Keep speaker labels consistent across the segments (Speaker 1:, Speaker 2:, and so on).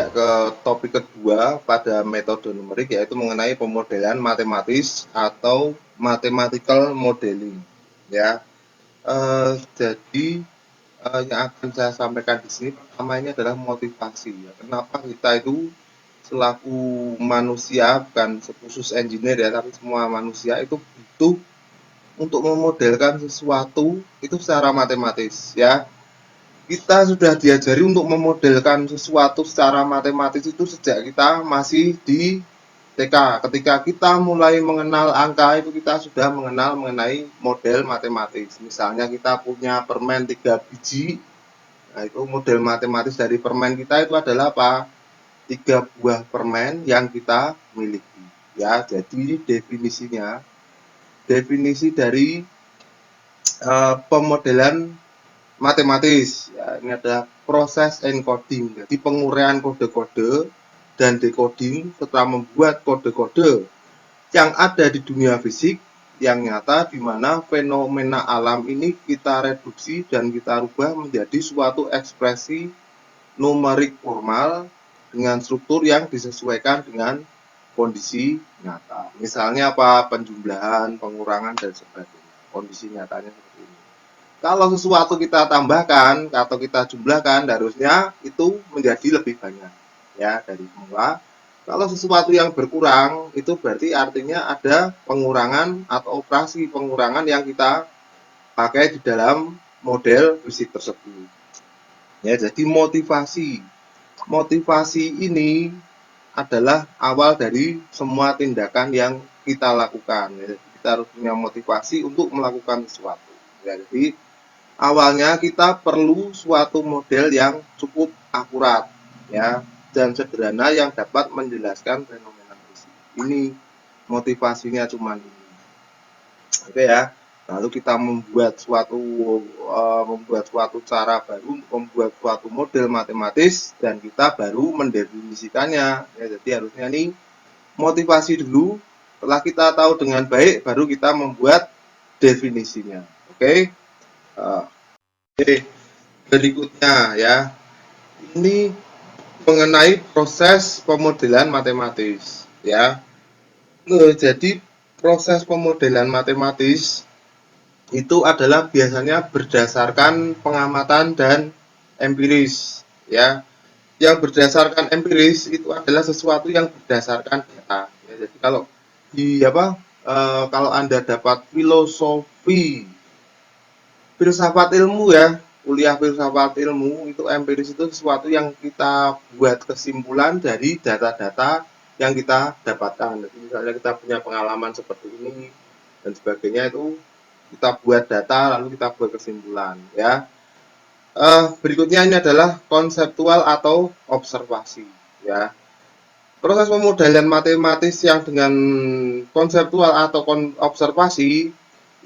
Speaker 1: beranjak ke topik kedua pada metode numerik, yaitu mengenai pemodelan matematis atau mathematical modeling. Ya, jadi yang akan saya sampaikan di sini pertama ini adalah motivasi. Ya. Kenapa kita itu selaku manusia, bukan khusus engineer ya, tapi semua manusia itu butuh untuk memodelkan sesuatu itu secara matematis ya. Kita sudah diajari untuk memodelkan sesuatu secara matematis itu sejak kita masih di TK. Ketika kita mulai mengenal angka itu kita sudah mengenal mengenai model matematis. Misalnya kita punya permen 3 biji. Nah, itu model matematis dari permen kita itu adalah apa? 3 buah permen yang kita miliki. Ya, jadi definisinya, definisi dari pemodelan matematis. Ya, ini adalah proses encoding, jadi penguraian kode-kode dan decoding setelah membuat kode-kode yang ada di dunia fisik yang nyata, di mana fenomena alam ini kita reduksi dan kita rubah menjadi suatu ekspresi numerik formal dengan struktur yang disesuaikan dengan kondisi nyata. Misalnya apa? Penjumlahan, pengurangan, dan sebagainya. Kondisi nyatanya seperti ini. Kalau sesuatu kita tambahkan atau kita jumlahkan, harusnya itu menjadi lebih banyak ya dari semula. Kalau sesuatu yang berkurang, itu berarti artinya ada pengurangan atau operasi pengurangan yang kita pakai di dalam model fisik tersebut. Ya, jadi motivasi. Motivasi ini adalah awal dari semua tindakan yang kita lakukan. Ya, kita harus punya motivasi untuk melakukan sesuatu. Ya, jadi awalnya kita perlu suatu model yang cukup akurat ya dan sederhana yang dapat menjelaskan fenomena fisik. Ini motivasinya cuma ini. Oke ya. Lalu kita membuat suatu cara baru untuk membuat suatu model matematis dan kita baru mendefinisikannya. Ya, jadi harusnya ini motivasi dulu. Setelah kita tahu dengan baik, baru kita membuat definisinya. Oke. Oke, berikutnya ya, ini mengenai proses pemodelan matematis ya. Jadi proses pemodelan matematis itu adalah biasanya berdasarkan pengamatan dan empiris ya. Yang berdasarkan empiris itu adalah sesuatu yang berdasarkan data. Ya, jadi kalau di kalau Anda dapat filsafat ilmu ya, kuliah filsafat ilmu itu empiris itu sesuatu yang kita buat kesimpulan dari data-data yang kita dapatkan. Jadi misalnya kita punya pengalaman seperti ini dan sebagainya, itu kita buat data lalu kita buat kesimpulan ya. Berikutnya ini adalah konseptual atau observasi ya. Proses pemodelan matematis yang dengan konseptual atau observasi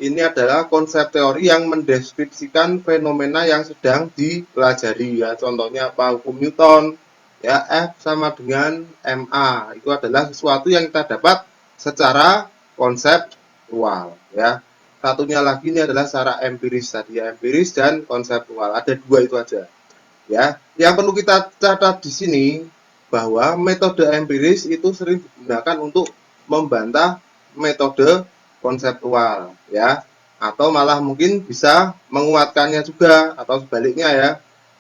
Speaker 1: ini adalah konsep teori yang mendeskripsikan fenomena yang sedang dipelajari ya. Contohnya apa? Hukum Newton ya, F sama dengan MA. Itu adalah sesuatu yang kita dapat secara konseptual ya. Satunya lagi ini adalah secara empiris tadi ya, empiris dan konseptual. Ada dua itu aja. Ya, yang perlu kita catat di sini bahwa metode empiris itu sering digunakan untuk membantah metode konseptual ya, atau malah mungkin bisa menguatkannya juga atau sebaliknya ya.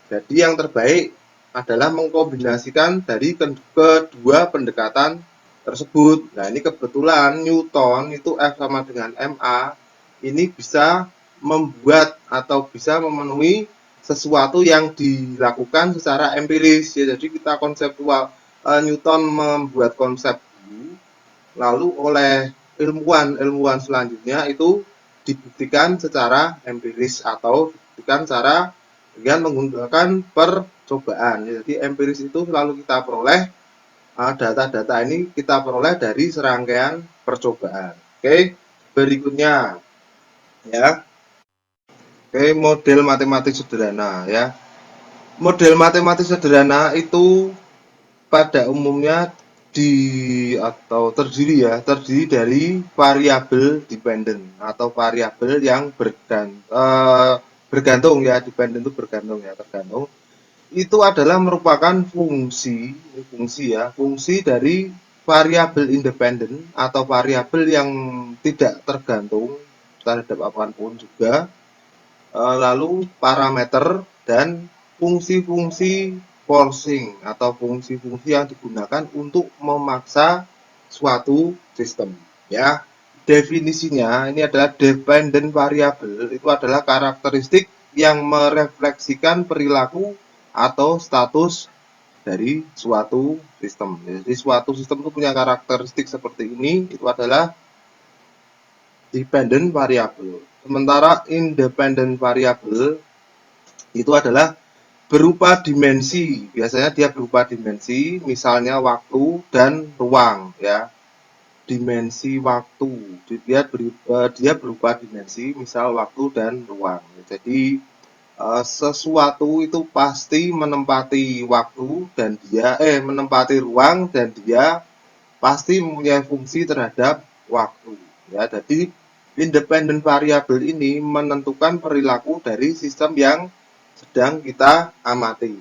Speaker 1: Jadi yang terbaik adalah mengkombinasikan dari kedua pendekatan tersebut. Nah, ini kebetulan Newton itu F sama dengan MA ini bisa membuat atau bisa memenuhi sesuatu yang dilakukan secara empiris ya. Jadi kita konseptual, Newton membuat konsep dulu, lalu oleh ilmuwan selanjutnya itu dibuktikan secara empiris atau dibuktikan secara dengan menggunakan percobaan ya. Jadi empiris itu selalu kita peroleh, data-data ini kita peroleh dari serangkaian percobaan. Oke, berikutnya ya. Oke, model matematik sederhana ya. Model matematik sederhana itu pada umumnya terdiri dari variabel dependen atau variabel yang bergantung ya, dependen itu bergantung ya, tergantung itu adalah merupakan fungsi dari variabel independen atau variabel yang tidak tergantung terhadap apapun juga, lalu parameter dan fungsi-fungsi forcing atau fungsi-fungsi yang digunakan untuk memaksa suatu sistem, ya. Definisinya ini adalah dependent variable, itu adalah karakteristik yang merefleksikan perilaku atau status dari suatu sistem. Jadi suatu sistem itu punya karakteristik seperti ini, itu adalah dependent variable. Sementara independent variable itu adalah berupa dimensi. Biasanya dia berupa dimensi, misalnya waktu dan ruang, ya. Dimensi waktu, dia berupa dimensi, misal waktu dan ruang. Jadi sesuatu itu pasti menempati waktu dan menempati ruang, dan dia pasti mempunyai fungsi terhadap waktu, ya. Jadi independent variable ini menentukan perilaku dari sistem yang sedang kita amati.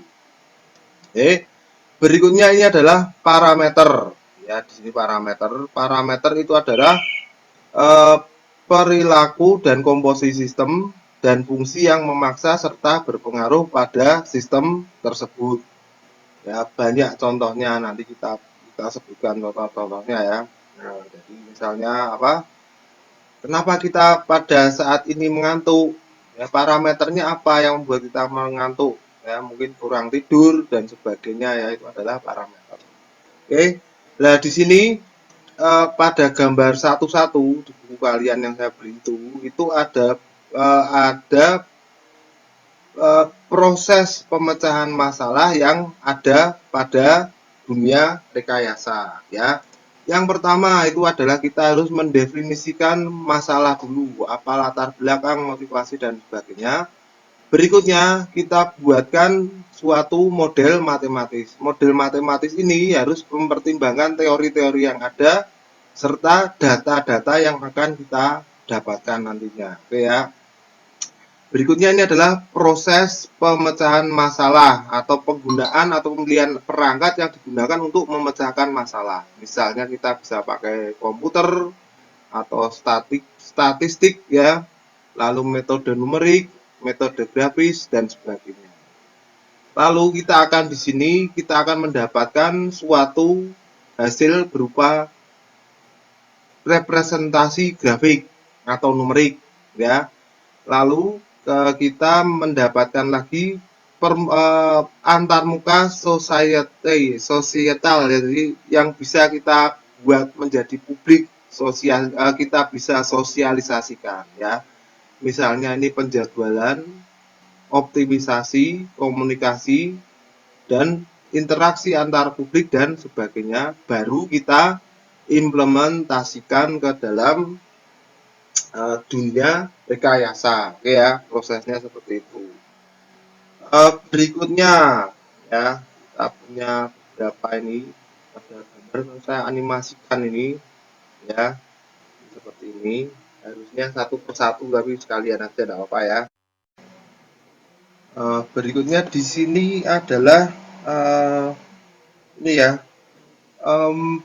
Speaker 1: Berikutnya ini adalah parameter, ya. Di sini parameter itu adalah perilaku dan komposisi sistem dan fungsi yang memaksa serta berpengaruh pada sistem tersebut. Ya, banyak contohnya, nanti kita sebutkan contoh-contohnya, ya. Nah, jadi misalnya apa? Kenapa kita pada saat ini mengantuk? Ya, parameternya apa yang membuat kita mengantuk? Ya, mungkin kurang tidur dan sebagainya, ya, itu adalah parameter. Oke. Nah, di sini pada gambar 1-1 di buku kalian yang saya beri itu ada proses pemecahan masalah yang ada pada dunia rekayasa, ya. Yang pertama itu adalah kita harus mendefinisikan masalah dulu, apa latar belakang, motivasi, dan sebagainya. Berikutnya kita buatkan suatu model matematis. Model matematis ini harus mempertimbangkan teori-teori yang ada serta data-data yang akan kita dapatkan nantinya. Oke, ya. Berikutnya ini adalah proses pemecahan masalah atau penggunaan atau pemilihan perangkat yang digunakan untuk memecahkan masalah. Misalnya kita bisa pakai komputer atau statistik, ya, lalu metode numerik, metode grafis, dan sebagainya. Lalu kita akan mendapatkan suatu hasil berupa representasi grafik atau numerik, ya. Lalu kita mendapatkan lagi antarmuka societal, jadi yang bisa kita buat menjadi publik, kita bisa sosialisasikan, ya. Misalnya ini penjadwalan, optimisasi, komunikasi, dan interaksi antar publik dan sebagainya, baru kita implementasikan ke dalam dunia rekayasa. Oke, ya, prosesnya seperti itu. Berikutnya, ya, kita punya beberapa ini, ada gambar, saya animasikan ini, ya, seperti ini. Harusnya satu persatu tapi sekalian aja, tidak apa-apa, ya. Berikutnya di sini adalah ini, ya,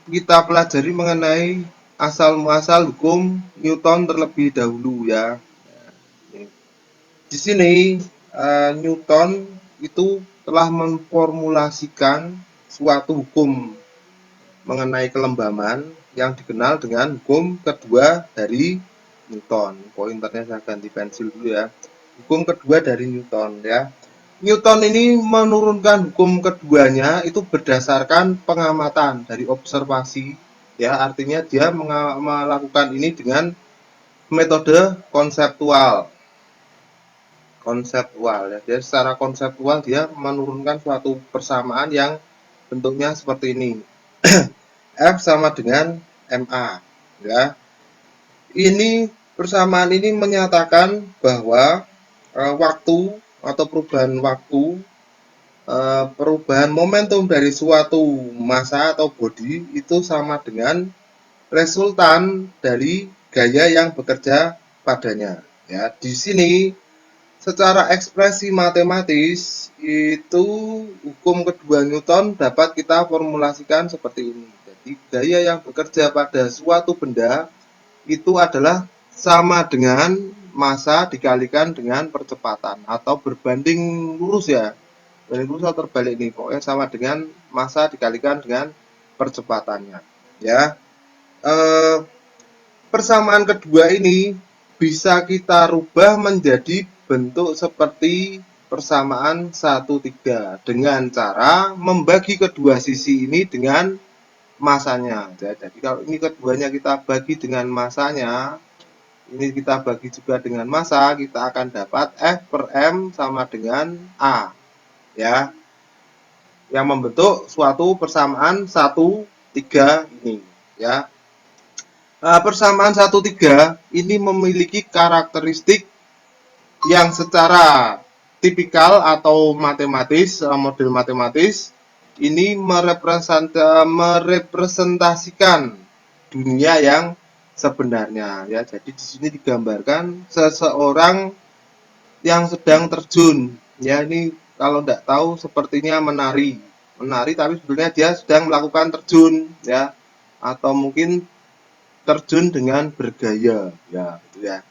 Speaker 1: kita pelajari mengenai asal muasal hukum Newton terlebih dahulu, ya. Di sini Newton itu telah memformulasikan suatu hukum mengenai kelembaman yang dikenal dengan hukum kedua dari Newton. Pointernya saya ganti pensil dulu, ya. Hukum kedua dari Newton, ya. Newton ini menurunkan hukum keduanya itu berdasarkan pengamatan dari observasi, ya. Artinya dia melakukan ini dengan metode konseptual, ya. Jadi secara konseptual dia menurunkan suatu persamaan yang bentuknya seperti ini. F sama dengan MA, ya. Ini persamaan ini menyatakan bahwa waktu atau perubahan momentum dari suatu massa atau body itu sama dengan resultan dari gaya yang bekerja padanya, ya. Di sini secara ekspresi matematis itu hukum kedua Newton dapat kita formulasikan seperti ini. Jadi gaya yang bekerja pada suatu benda itu adalah sama dengan massa dikalikan dengan percepatan atau berbanding lurus ya. Berbanding lurus atau terbalik nih. Pokoknya sama dengan massa dikalikan dengan percepatannya. Ya. Eh, Persamaan kedua ini bisa kita rubah menjadi bentuk seperti persamaan 1,3 dengan cara membagi kedua sisi ini dengan masanya. Jadi kalau ini keduanya kita bagi dengan masanya, ini kita bagi juga dengan massa, kita akan dapat F per M sama dengan A. Ya, yang membentuk suatu persamaan 1,3 ini. Ya, persamaan 1,3 ini memiliki karakteristik yang secara tipikal atau matematis, model matematis, ini merepresentasikan dunia yang sebenarnya ya. Jadi di sini digambarkan seseorang yang sedang terjun. Ya, ini kalau tidak tahu sepertinya menari tapi sebenarnya dia sedang melakukan terjun ya, atau mungkin terjun dengan bergaya ya, gitu ya.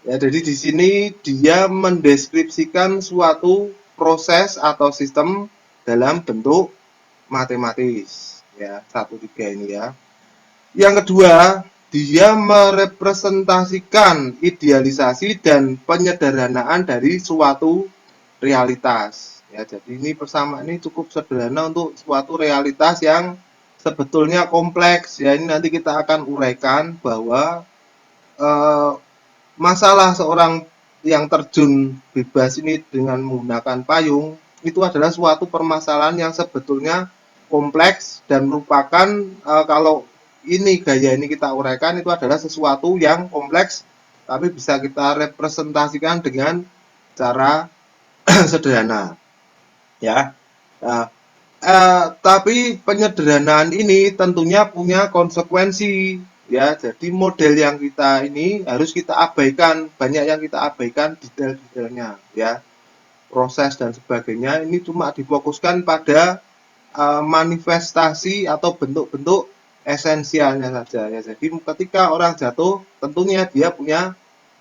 Speaker 1: Ya, jadi di sini dia mendeskripsikan suatu proses atau sistem dalam bentuk matematis ya, 1,3 ini ya. Yang kedua, dia merepresentasikan idealisasi dan penyederhanaan dari suatu realitas. Ya, jadi ini persamaan ini cukup sederhana untuk suatu realitas yang sebetulnya kompleks. Ya, ini nanti kita akan uraikan bahwa masalah seorang yang terjun bebas ini dengan menggunakan payung itu adalah suatu permasalahan yang sebetulnya kompleks dan merupakan kalau ini gaya ini kita uraikan itu adalah sesuatu yang kompleks tapi bisa kita representasikan dengan cara sederhana ya. Nah, tapi penyederhanaan ini tentunya punya konsekuensi ya. Jadi model yang kita ini harus kita abaikan, banyak yang kita abaikan detail-detailnya ya. Proses dan sebagainya ini cuma difokuskan pada manifestasi atau bentuk-bentuk esensialnya saja ya. Jadi ketika orang jatuh tentunya dia punya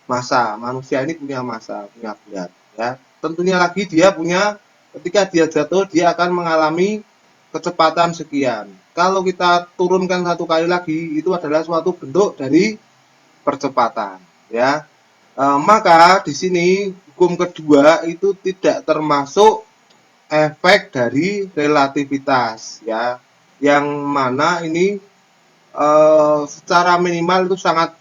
Speaker 1: massa, manusia ini punya massa, punya berat ya. Tentunya lagi dia punya, ketika dia jatuh dia akan mengalami kecepatan sekian. Kalau kita turunkan satu kali lagi itu adalah suatu bentuk dari percepatan ya. Maka di sini hukum kedua itu tidak termasuk efek dari relativitas ya, yang mana ini secara minimal itu sangat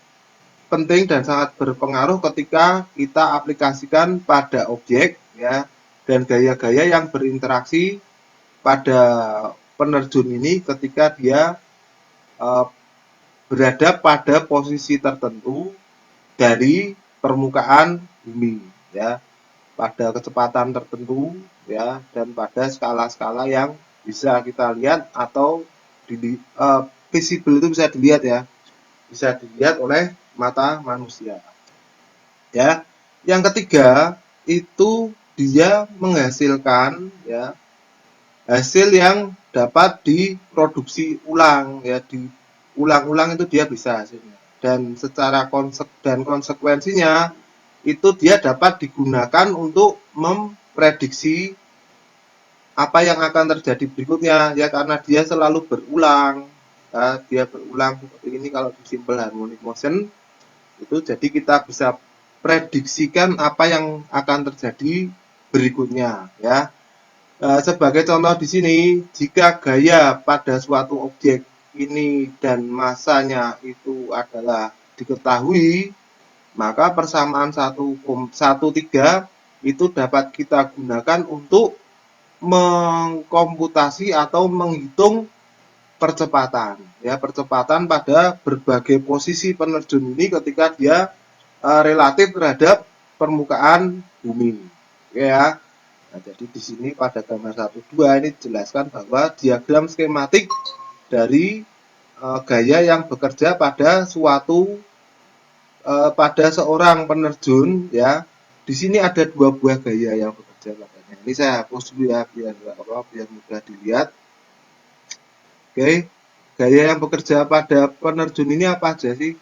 Speaker 1: penting dan sangat berpengaruh ketika kita aplikasikan pada objek ya, dan gaya-gaya yang berinteraksi pada penerjun ini ketika dia berada pada posisi tertentu dari permukaan bumi ya, pada kecepatan tertentu ya, dan pada skala-skala yang bisa kita lihat atau visible itu bisa dilihat ya, bisa dilihat oleh mata manusia ya. Yang ketiga itu dia menghasilkan ya hasil yang dapat diproduksi ulang ya, diulang-ulang itu dia bisa hasilnya, dan secara konsekuensinya itu dia dapat digunakan untuk memprediksi apa yang akan terjadi berikutnya ya, karena dia selalu berulang ya, dia berulang seperti ini. Kalau di simple harmonic motion itu jadi kita bisa prediksikan apa yang akan terjadi berikutnya ya. Sebagai contoh di sini, jika gaya pada suatu objek ini dan massanya itu adalah diketahui, maka persamaan 1,3 itu dapat kita gunakan untuk mengkomputasi atau menghitung percepatan ya, percepatan pada berbagai posisi penerjun ini ketika dia relatif terhadap permukaan bumi ya. Nah, jadi di sini pada gambar 1,2 ini dijelaskan bahwa diagram skematik dari gaya yang bekerja pada suatu pada seorang penerjun ya, Di sini ada dua buah gaya yang bekerja padanya. Ini saya hapus dulu ya biar mudah dilihat. Oke, gaya yang bekerja pada penerjun ini apa aja sih?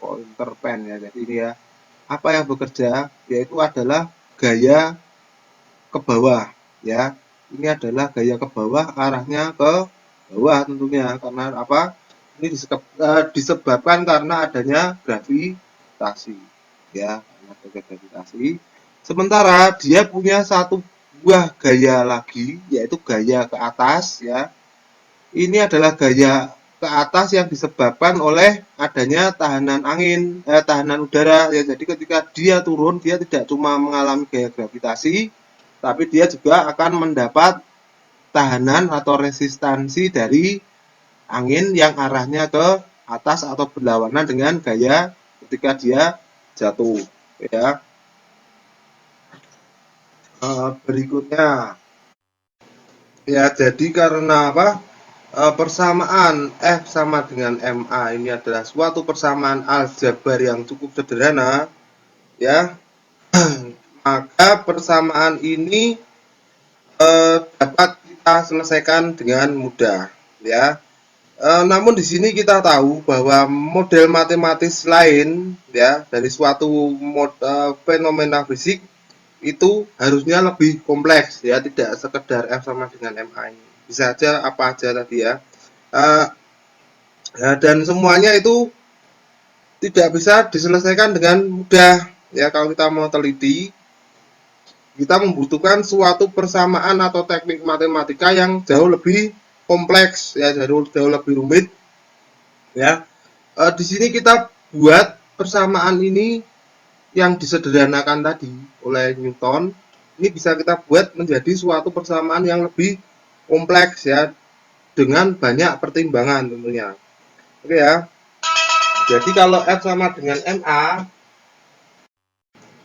Speaker 1: Pointer pen ya. Jadi ini ya. Apa yang bekerja? Yaitu adalah gaya ke bawah ya. Ini adalah gaya ke bawah, arahnya ke bawah tentunya. Karena apa? Ini disebabkan karena adanya gravitasi ya, karena adanya gravitasi. Sementara dia punya satu buah gaya lagi, yaitu gaya ke atas ya. Ini adalah gaya ke atas yang disebabkan oleh adanya tahanan angin, tahanan udara ya. Jadi ketika dia turun, dia tidak cuma mengalami gaya gravitasi, tapi dia juga akan mendapat tahanan atau resistansi dari angin yang arahnya ke atas atau berlawanan dengan gaya ketika dia jatuh ya. Berikutnya ya, jadi karena apa? Persamaan F sama dengan MA ini adalah suatu persamaan aljabar yang cukup sederhana ya. Maka persamaan ini dapat kita selesaikan dengan mudah ya. Namun di sini kita tahu bahwa model matematis lain ya dari suatu fenomena fisik itu harusnya lebih kompleks ya, tidak sekedar F sama dengan MA ini. Bisa aja apa aja tadi ya. Uh, dan semuanya itu tidak bisa diselesaikan dengan mudah ya. Kalau kita mau teliti, kita membutuhkan suatu persamaan atau teknik matematika yang jauh lebih kompleks ya, jauh lebih rumit ya. Di sini kita buat persamaan ini yang disederhanakan tadi oleh Newton. Ini bisa kita buat menjadi suatu persamaan yang lebih kompleks ya, dengan banyak pertimbangan tentunya. Oke ya. Jadi kalau F sama dengan MA,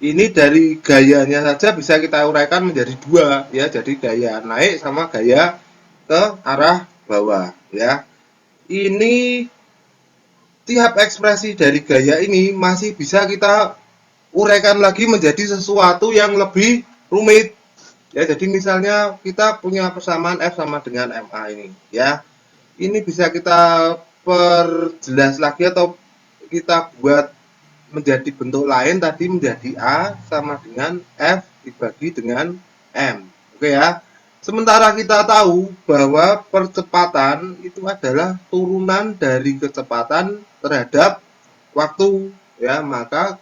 Speaker 1: ini dari gayanya saja bisa kita uraikan menjadi dua ya. Jadi gaya naik sama gaya ke arah bawah ya. Ini tiap ekspresi dari gaya ini masih bisa kita uraikan lagi menjadi sesuatu yang lebih rumit ya. Jadi misalnya kita punya persamaan F sama dengan MA ini ya. Ini bisa kita perjelas lagi atau kita buat menjadi bentuk lain tadi, menjadi A sama dengan F dibagi dengan M. Oke ya. Sementara kita tahu bahwa percepatan itu adalah turunan dari kecepatan terhadap waktu ya, maka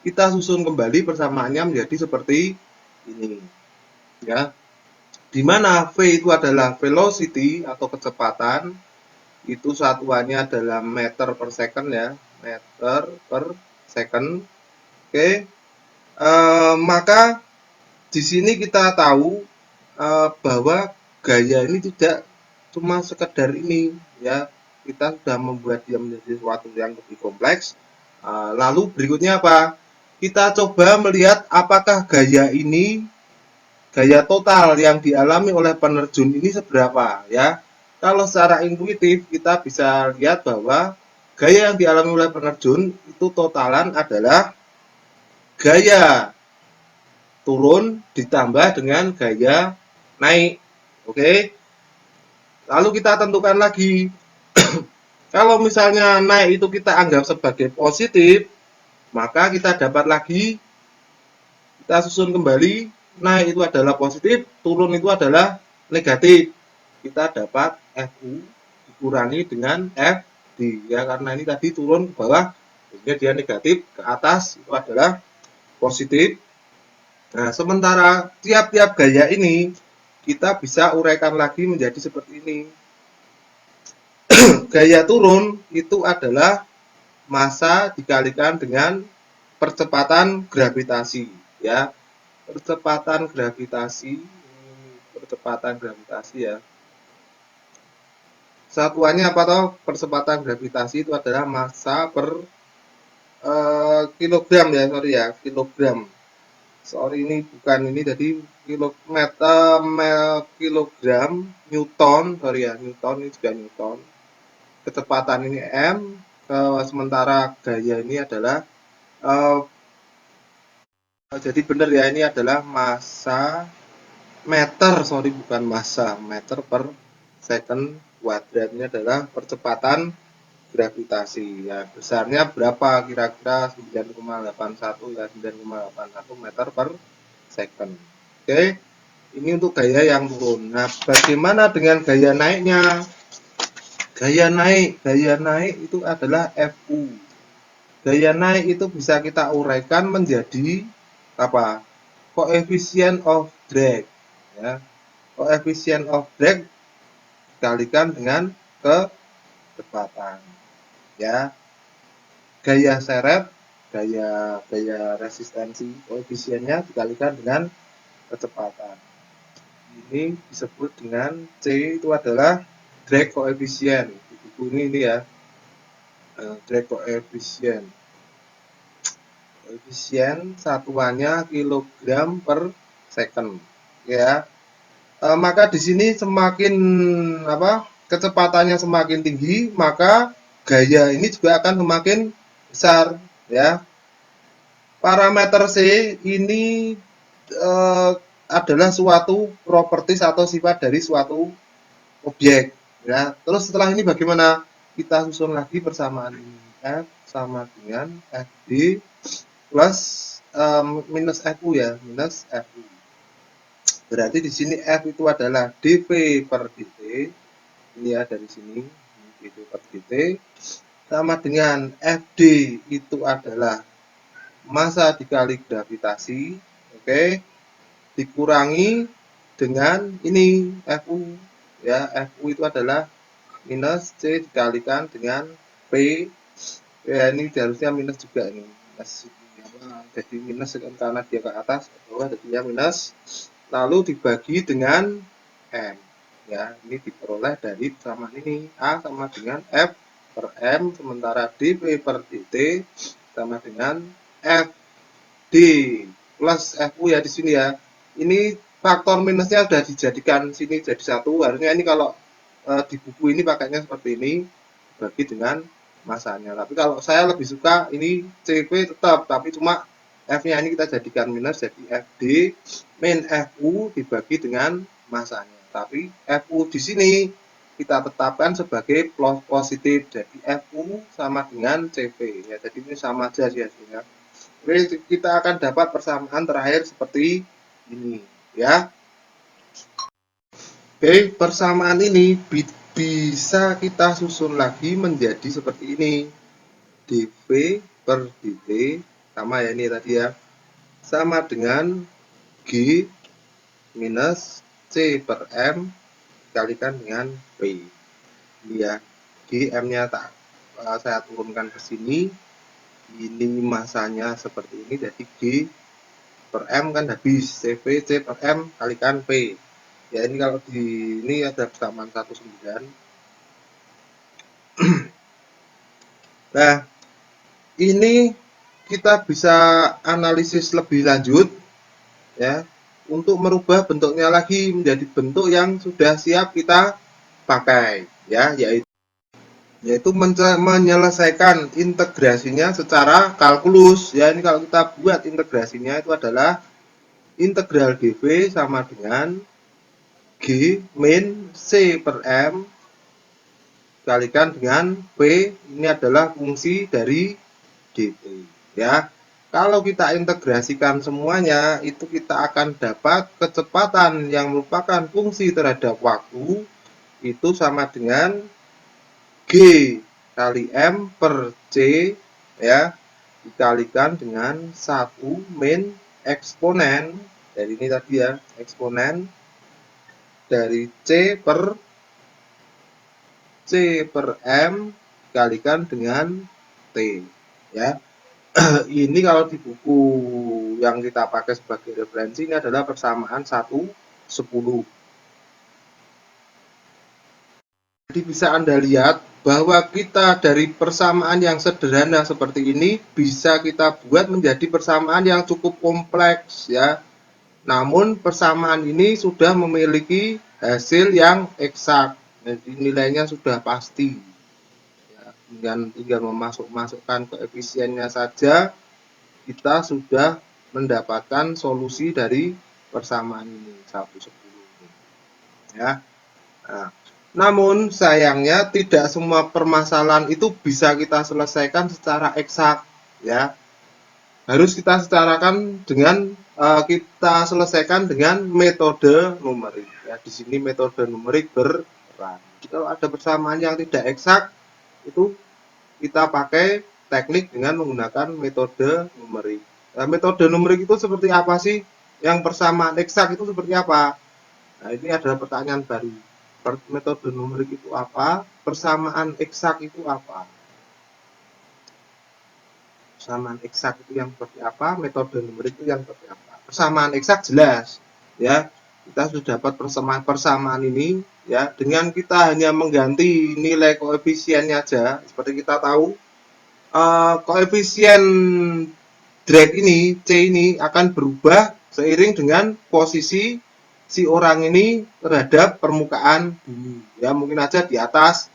Speaker 1: kita susun kembali persamaannya menjadi seperti ini ya. Di mana V itu adalah velocity atau kecepatan, itu satuannya adalah meter per second ya, meter per second. Oke, maka di sini kita tahu bahwa gaya ini tidak cuma sekedar ini ya, kita sudah membuat dia menjadi sesuatu yang lebih kompleks. Lalu berikutnya apa? Kita coba melihat apakah gaya ini, gaya total yang dialami oleh penerjun ini seberapa ya. Kalau secara intuitif kita bisa lihat bahwa gaya yang dialami oleh penerjun itu totalan adalah gaya turun ditambah dengan gaya naik. Oke. Lalu kita tentukan lagi. Kalau misalnya naik itu kita anggap sebagai positif, maka kita dapat lagi, kita susun kembali, naik itu adalah positif, turun itu adalah negatif. Kita dapat FU dikurangi dengan FD ya, karena ini tadi turun ke bawah, sehingga dia negatif, ke atas itu adalah positif. Nah, sementara tiap-tiap gaya ini kita bisa uraikan lagi menjadi seperti ini. Gaya turun itu adalah massa dikalikan dengan percepatan gravitasi ya. Percepatan gravitasi ya. Satuannya apa toh? Percepatan gravitasi itu adalah massa per kilogram ya, kilogram. Sorry ini bukan ini, jadi kilogram Newton, Newton ini juga Newton. Kecepatan ini M, sementara gaya ini adalah Jadi benar ya, ini adalah massa meter, sorry bukan massa, meter per second kuadrat. Ini adalah percepatan gravitasi. Ya, besarnya berapa? Kira-kira 9,81 ya, 9,81 meter per second. Oke, ini untuk gaya yang turun. Nah, bagaimana dengan gaya naiknya? Gaya naik itu adalah Fu. Gaya naik itu bisa kita uraikan menjadi apa? Coefficient of drag. Ya, coefficient of drag dikalikan dengan kecepatan. Ya, gaya seret, gaya resistensi, koefisiennya dikalikan dengan kecepatan. Ini disebut dengan C, itu adalah drag coefficient. Di buku ini ya, drag coefficient. Koefisien satuannya kilogram per second. Ya, maka di sini semakin kecepatannya semakin tinggi, maka gaya ini juga akan semakin besar. Ya, parameter C ini adalah suatu properties atau sifat dari suatu objek. Ya, terus setelah ini bagaimana? Kita susun lagi persamaan ini. F sama dengan FD plus minus FU ya, minus FU. Berarti di sini F itu adalah dV per dt. Ini ya dari sini, dV per dt sama dengan FD itu adalah massa dikali gravitasi, oke, dikurangi dengan ini Fu ya. Fu itu adalah minus C dikalikan dengan P ya, ini harusnya minus juga ini, minus jadi minus karena dia ke atas ke bawah jadinya minus, lalu dibagi dengan M ya. Ini diperoleh dari persamaan ini, A sama dengan F per M, sementara dV per dt sama dengan F D plus FU ya di sini ya. Ini faktor minusnya sudah dijadikan sini jadi satu. Harusnya ini kalau di buku ini pakainya seperti ini, bagi dengan masanya. Tapi kalau saya lebih suka ini CV tetap, tapi cuma F-nya ini kita jadikan minus, jadi FD min FU dibagi dengan masanya. Tapi FU di sini kita tetapkan sebagai positif, jadi FU sama dengan CV ya. Jadi ini sama aja sih hasilnya. Oke, kita akan dapat persamaan terakhir seperti ini ya. Oke, persamaan ini bisa kita susun lagi menjadi seperti ini. dV per dt sama ya ini tadi ya, sama dengan G minus C per M dikalikan dengan P. Ini ya, G M-nya saya turunkan ke sini. Ini masanya seperti ini, jadi G per M kan habis, CV C per M kalikan P ya. Ini kalau di ini ada persamaan 19. Nah, ini kita bisa analisis lebih lanjut ya, untuk merubah bentuknya lagi menjadi bentuk yang sudah siap kita pakai ya, yaitu menyelesaikan integrasinya secara kalkulus ya. Ini kalau kita buat integrasinya itu adalah integral dV sama dengan G min C per M dikalikan dengan P, ini adalah fungsi dari dt ya. Kalau kita integrasikan semuanya, itu kita akan dapat kecepatan yang merupakan fungsi terhadap waktu itu sama dengan G kali M per C ya, dikalikan dengan 1 min eksponen dari ini tadi ya, eksponen dari C per M dikalikan dengan T ya. Ini kalau di buku yang kita pakai sebagai referensi, ini adalah persamaan 1/10. Jadi bisa Anda lihat bahwa kita dari persamaan yang sederhana seperti ini bisa kita buat menjadi persamaan yang cukup kompleks ya. Namun persamaan ini sudah memiliki hasil yang eksak, jadi nilainya sudah pasti ya. Dengan tinggal memasukkan koefisiennya saja kita sudah mendapatkan solusi dari persamaan ini 1/10 ya. Nah, namun sayangnya tidak semua permasalahan itu bisa kita selesaikan secara eksak ya. Harus kita kita selesaikan dengan metode numerik ya. Di sini metode numerik berperan. Kalau ada persamaan yang tidak eksak itu kita pakai teknik dengan menggunakan metode numerik. Nah, metode numerik itu seperti apa sih? Yang persamaan eksak itu seperti apa? Nah, ini adalah pertanyaan baru. Metode numerik itu apa? Persamaan eksak itu apa? Persamaan eksak itu yang seperti apa? Metode numerik itu yang seperti apa? Persamaan eksak jelas, ya. Kita sudah dapat persamaan ini, ya. Dengan kita hanya mengganti nilai koefisiennya aja, seperti kita tahu, koefisien drag ini, C ini akan berubah seiring dengan posisi si orang ini terhadap permukaan bumi. Ya, mungkin aja di atas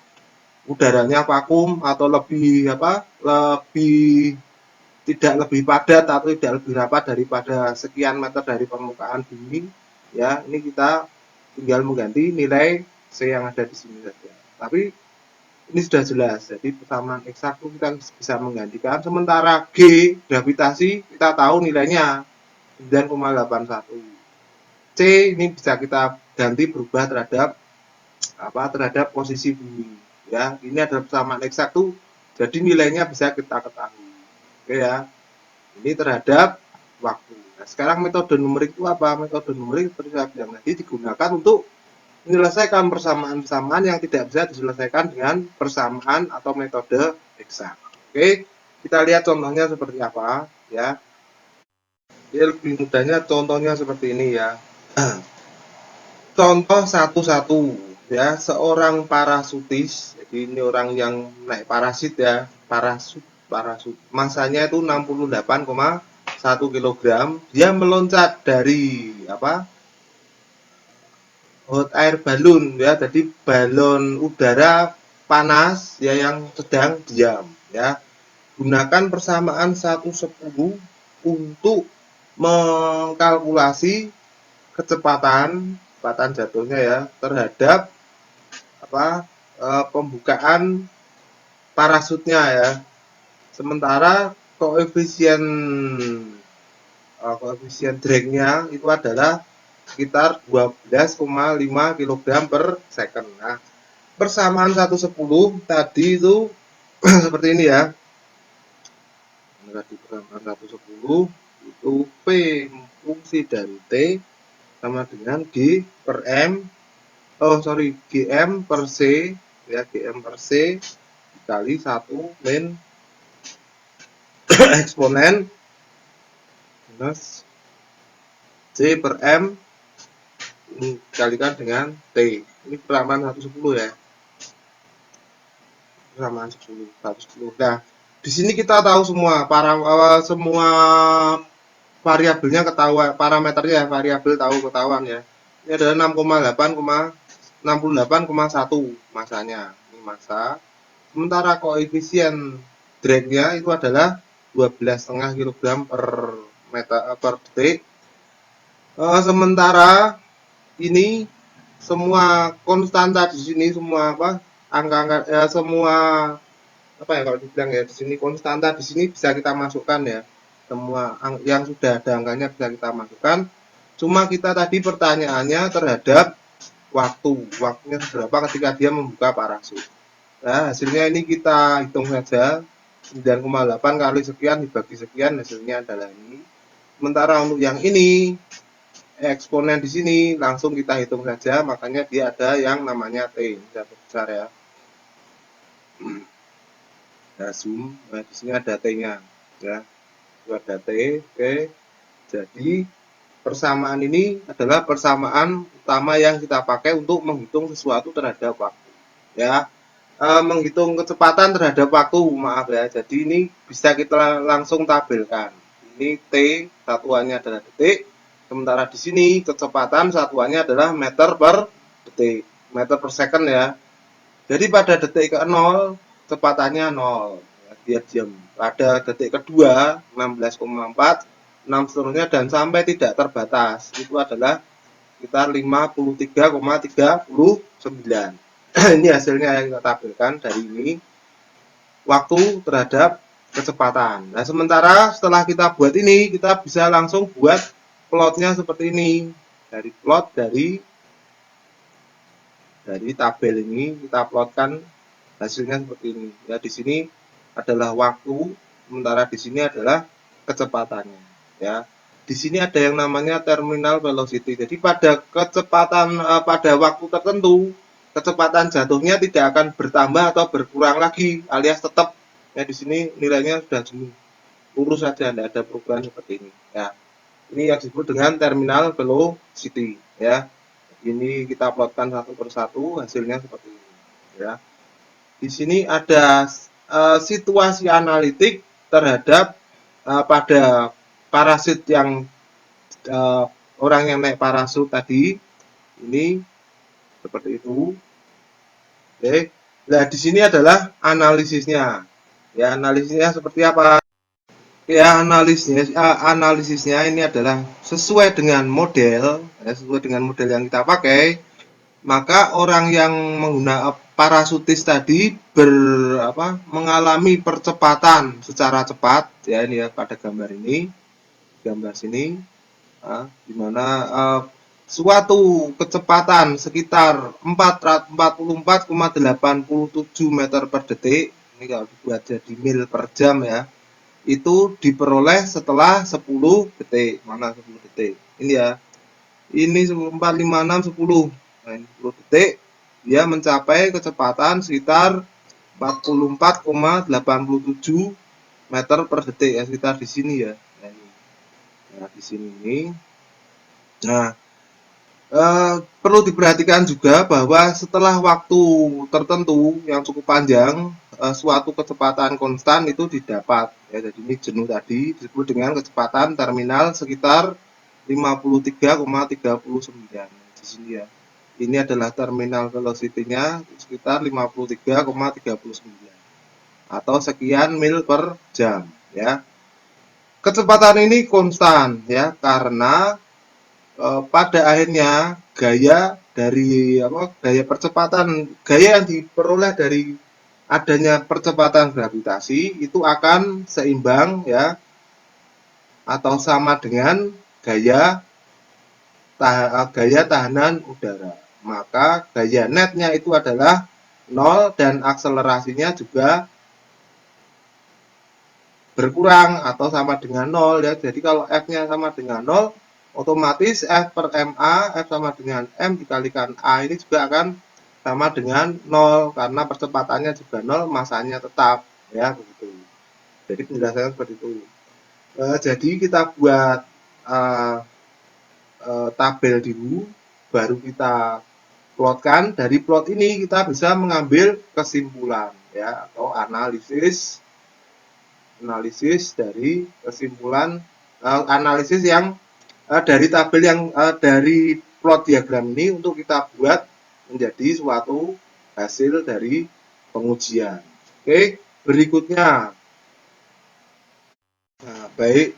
Speaker 1: udaranya vakum atau lebih tidak lebih padat atau tidak lebih rapat daripada sekian meter dari permukaan bumi. Ya, ini kita tinggal mengganti nilai C yang ada di sini saja. Tapi ini sudah jelas, jadi persamaan eksak itu kita bisa menggantikan. Sementara G, gravitasi, kita tahu nilainya 9,81. C ini bisa kita ganti berubah terhadap posisi bumi. Ya, ini adalah persamaan eksak tuh, jadi nilainya bisa kita ketahui. Oke ya, ini terhadap waktu. Nah, sekarang metode numerik itu apa? Metode numerik seperti saya bilang tadi digunakan untuk menyelesaikan persamaan-persamaan yang tidak bisa diselesaikan dengan persamaan atau metode eksak. Oke, kita lihat contohnya seperti apa ya. Jadi lebih mudahnya contohnya seperti ini ya. Contoh 1-1 ya, seorang parasutis. Jadi ini orang yang naik parasit ya, parasut. Masanya itu 68,1 kg. Dia meloncat dari hot air balloon ya, jadi balon udara panas ya yang sedang diam ya. Gunakan persamaan 1/10 untuk mengkalkulasi kecepatan jatuhnya ya terhadap pembukaan parasutnya ya. Sementara koefisien dragnya itu adalah sekitar 12,5 kg per second. Nah, persamaan 1/10 tadi itu seperti ini ya. Tadi persamaan 1/10 itu P fungsi dari T sama dengan G per M. GM per C ya, GM per C dikali 1 min eksponen minus C per M dikalikan dengan T. Ini persamaan 1/10 ya. Persamaan 1/10. Nah, di sini kita tahu semua semua variabelnya ketahuan, parameternya variabel ketahuan ya. Ini adalah 68,1 masanya. Ini massa. Sementara koefisien dragnya itu adalah 12,5 kg per detik. Sementara ini semua konstanta di sini, semua angka-angka semua kalau dibilang ya, di sini konstanta di sini bisa kita masukkan ya. Semua yang sudah ada angkanya bisa kita masukkan. Cuma kita tadi pertanyaannya terhadap waktunya seberapa ketika dia membuka parasut. Nah, hasilnya ini kita hitung saja, 9,8 kali sekian dibagi sekian, hasilnya adalah ini. Sementara untuk yang ini eksponen di sini langsung kita hitung saja, makanya dia ada yang namanya T, bisa besar ya. Nah, zoom, nah di sini ada T-nya ya. Itu ada T. Oke. Jadi persamaan ini adalah persamaan utama yang kita pakai untuk menghitung sesuatu terhadap waktu ya. Menghitung kecepatan terhadap waktu, maaf ya. Jadi ini bisa kita langsung tabelkan. Ini T satuannya adalah detik, sementara di sini kecepatan satuannya adalah meter per detik, meter per second ya. Jadi pada detik ke-0 kecepatannya 0 ya, dia diam. Pada detik kedua 16,4 6 seterusnya dan sampai tidak terbatas. Itu adalah sekitar 53,39. Ini hasilnya yang kita tampilkan dari ini, waktu terhadap kecepatan. Nah, sementara setelah kita buat ini, kita bisa langsung buat plotnya seperti ini. Dari plot dari tabel ini kita plotkan hasilnya seperti ini. Ya, di sini adalah waktu, sementara di sini adalah kecepatannya. Ya, di sini ada yang namanya terminal velocity. Jadi pada kecepatan pada waktu tertentu, kecepatan jatuhnya tidak akan bertambah atau berkurang lagi, alias tetap. Ya, di sini nilainya sudah jenuh, lurus saja, tidak ada perubahan seperti ini. Ya, ini yang disebut dengan terminal velocity. Ya, ini kita plotkan satu persatu, hasilnya seperti ini. Ya, di sini ada situasi analitik terhadap pada parasit yang orang yang naik parasut tadi ini seperti itu. Oke. Nah, di sini adalah analisisnya. Ya, analisisnya seperti apa? Ya, analisisnya ini adalah sesuai dengan model, ya, sesuai dengan model yang kita pakai. Maka orang yang menggunakan parasutis tadi mengalami percepatan secara cepat, ya ini ya pada gambar ini, gambar sini, di mana suatu kecepatan sekitar 44,87 meter per detik, ini kalau dibuat jadi mil per jam ya, itu diperoleh setelah 10 detik. Mana 10 detik? Ini ya. Ini 4, 5, 6, 10. Nah, 10 detik dia mencapai kecepatan sekitar 44,87 meter per detik ya, sekitar di sini ya. Nah, ini. Nah, di sini ini. Nah, perlu diperhatikan juga bahwa setelah waktu tertentu yang cukup panjang, suatu kecepatan konstan itu didapat. Ya, jadi ini jenuh tadi disebut dengan kecepatan terminal sekitar 53,39 di sini ya. Ini adalah terminal velocity-nya sekitar 53,39 atau sekian mil per jam ya. Kecepatan ini konstan ya karena pada akhirnya gaya yang diperoleh dari adanya percepatan gravitasi itu akan seimbang ya atau sama dengan gaya tahanan udara. Maka gaya netnya itu adalah 0 dan akselerasinya juga berkurang atau sama dengan 0 ya. Jadi kalau F-nya sama dengan 0, otomatis F per MA, F sama dengan M dikalikan A ini juga akan sama dengan 0 karena percepatannya juga 0, masanya tetap ya begitu. Jadi penjelasannya seperti itu. Jadi kita buat tabel dulu, baru kita plotkan. Dari plot ini kita bisa mengambil kesimpulan ya atau analisis dari kesimpulan analisis yang dari tabel yang dari plot diagram ini untuk kita buat menjadi suatu hasil dari pengujian. Oke, berikutnya. Nah, baik,